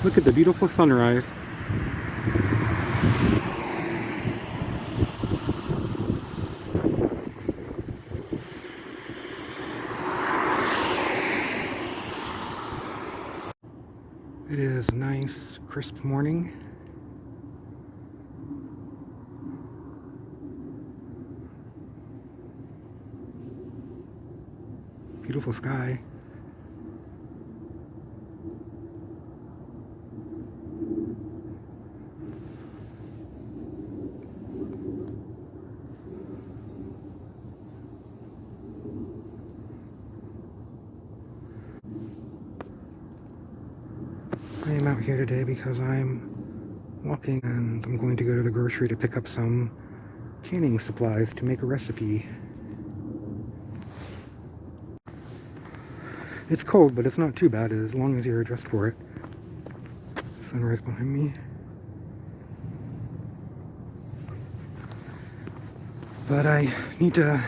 Look at the beautiful sunrise. It is a nice, crisp morning. Beautiful sky. I am out here today because I'm walking and I'm going to go to the grocery to pick up some canning supplies to make a recipe. It's cold, but it's not too bad as long as you're dressed for it. Sunrise behind me. But I need to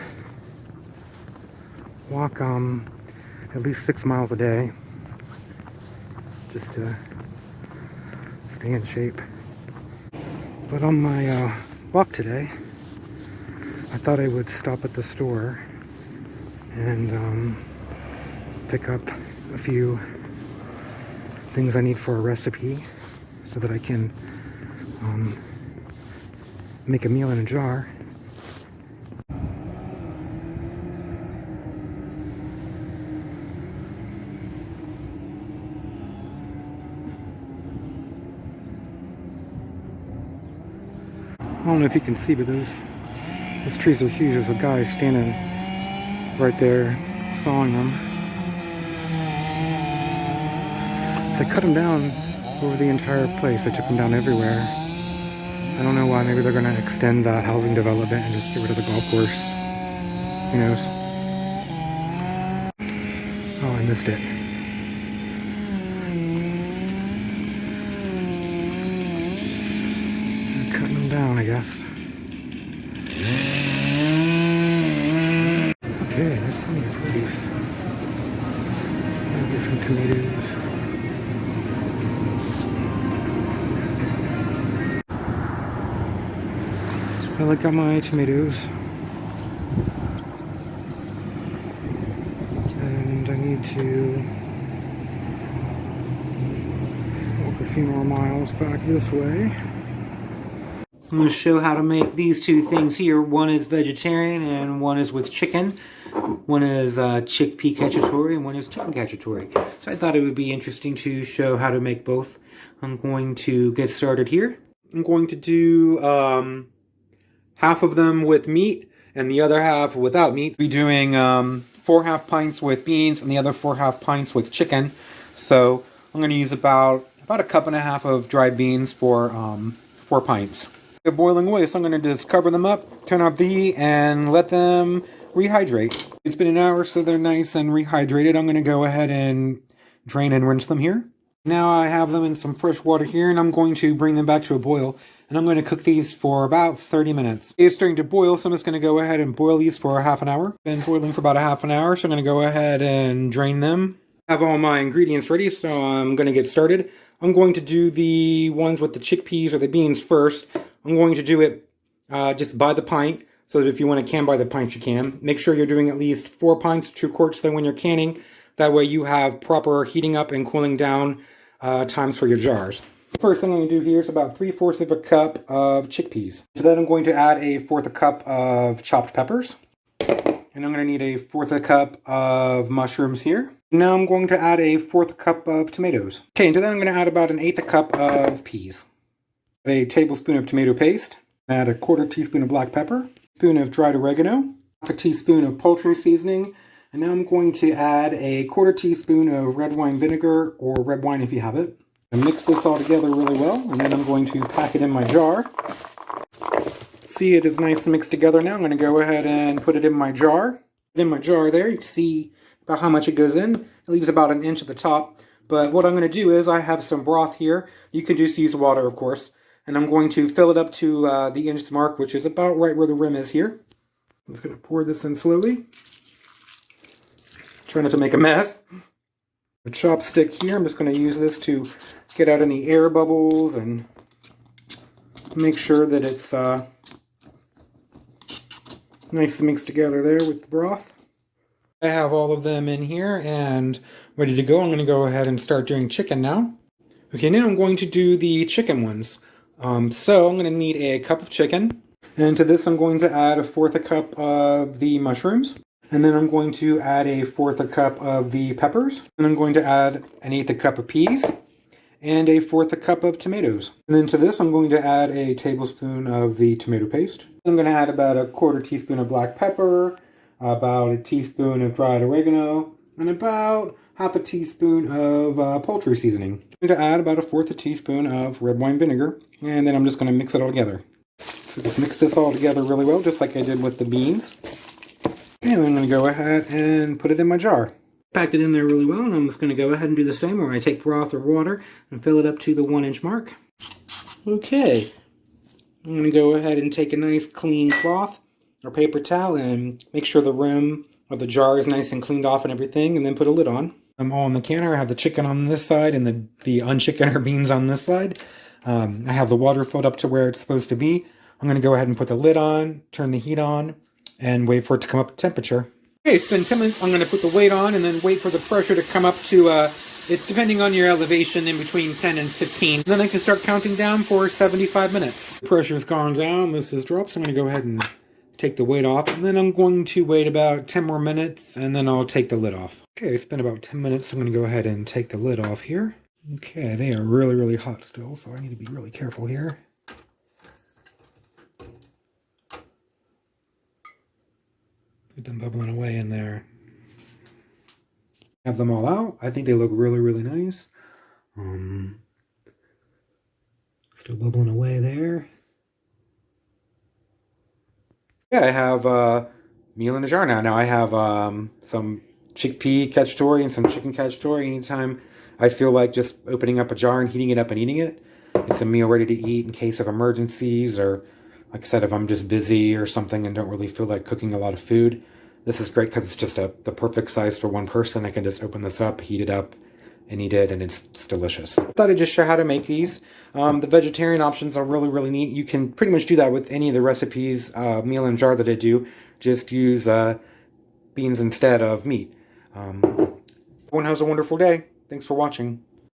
walk at least 6 miles a day just to stay in shape. But on my walk today, I thought I would stop at the store and pick up a few things I need for a recipe so that I can make a meal in a jar. I don't know if you can see, but those trees are huge. There's a guy standing right there sawing them. They cut them down over the entire place. They took them down everywhere. I don't know why. Maybe they're going to extend that housing development and just get rid of the golf course. Who knows? Oh, I missed it. They're cutting them down, I guess. Okay, there's plenty of produce. I'll get some tomatoes. I like got my tomatoes. And I need to walk a few more miles back this way. I'm going to show how to make these two things here. One is vegetarian and one is with chicken. One is chickpea cacciatore and one is chicken cacciatore. So I thought it would be interesting to show how to make both. I'm going to get started here. I'm going to do half of them with meat and the other half without meat. We'll be doing 4 half pints with beans and the other 4 half pints with chicken. So I'm going to use about a cup and a half of dried beans for 4 pints. They're boiling away, so I'm going to just cover them up, turn off the heat, and let them rehydrate. It's been an hour, so they're nice and rehydrated. I'm going to go ahead and drain and rinse them here. Now I have them in some fresh water here, and I'm going to bring them back to a boil. And I'm going to cook these for about 30 minutes. It's starting to boil, so I'm just going to go ahead and boil these for half an hour. Been boiling for about a half an hour, so I'm going to go ahead and drain them. I have all my ingredients ready, so I'm going to get started. I'm going to do the ones with the chickpeas or the beans first. I'm going to do it just by the pint, so that if you want to can by the pint, you can. Make sure you're doing at least 4 pints, 2 quarts, then when you're canning. That way you have proper heating up and cooling down times for your jars. The first thing I'm going to do here is about 3/4 of a cup of chickpeas. To that I'm going to add a 1/4 cup of chopped peppers. And I'm going to need a 1/4 cup of mushrooms here. Now I'm going to add a 1/4 cup of tomatoes. Okay, and to that I'm going to add about an 1/8 cup of peas. A tablespoon of tomato paste. Add a 1/4 teaspoon of black pepper. A spoon of dried oregano. Half a teaspoon of poultry seasoning. And now I'm going to add a 1/4 teaspoon of red wine vinegar, or red wine if you have it. And mix this all together really well, and then I'm going to pack it in my jar. See, it is nice and mixed together now. I'm going to go ahead and put it in my jar. In my jar there, you can see about how much it goes in. It leaves about 1 inch at the top. But what I'm going to do is I have some broth here. You can just use water, of course. And I'm going to fill it up to the inch mark, which is about right where the rim is here. I'm just going to pour this in slowly. Try not to make a mess. A chopstick here. I'm just going to use this to get out any air bubbles and make sure that it's nice and mixed together there with the broth. I have all of them in here and ready to go. I'm going to go ahead and start doing chicken now. Okay, now I'm going to do the chicken ones. So I'm going to need a cup of chicken. And to this I'm going to add 1/4 cup of the mushrooms. And then I'm going to add 1/4 cup of the peppers. And I'm going to add 1/8 cup of peas. And 1/4 cup of tomatoes. And then to this I'm going to add a tablespoon of the tomato paste. I'm going to add about 1/4 teaspoon of black pepper, about 1 teaspoon of dried oregano, and about 1/2 teaspoon of poultry seasoning. I'm going to add about 1/4 teaspoon of red wine vinegar, and then I'm just going to mix it all together. So just mix this all together really well, just like I did with the beans. And then I'm going to go ahead and put it in my jar. Packed it in there really well, and I'm just going to go ahead and do the same where I take broth or water and fill it up to the 1-inch mark. Okay, I'm going to go ahead and take a nice clean cloth or paper towel and make sure the rim of the jar is nice and cleaned off and everything, and then put a lid on. I'm all on the canner. I have the chicken on this side and the unchickened or beans on this side. I have the water filled up to where it's supposed to be. I'm going to go ahead and put the lid on, turn the heat on, and wait for it to come up to temperature. Okay, it's been 10 minutes. I'm going to put the weight on and then wait for the pressure to come up to, it's depending on your elevation, in between 10 and 15. Then I can start counting down for 75 minutes. The pressure's gone down. This is dropped, so I'm going to go ahead and take the weight off. And then I'm going to wait about 10 more minutes, and then I'll take the lid off. Okay, it's been about 10 minutes, so I'm going to go ahead and take the lid off here. Okay, they are really, really hot still, so I need to be really careful here. Get them bubbling away in there. Have them all out. I think they look really, really nice. Still bubbling away there. Yeah, I have meal in a jar now. Now I have some chickpea cacciatore and some chicken cacciatore. Anytime I feel like just opening up a jar and heating it up and eating it, it's a meal ready to eat in case of emergencies, or like I said, if I'm just busy or something and don't really feel like cooking a lot of food. This is great because it's just the perfect size for one person. I can just open this up, heat it up, and eat it, and it's delicious. I thought I'd just share how to make these. The vegetarian options are really, really neat. You can pretty much do that with any of the recipes, meal in jar that I do. Just use beans instead of meat. Everyone has a wonderful day. Thanks for watching.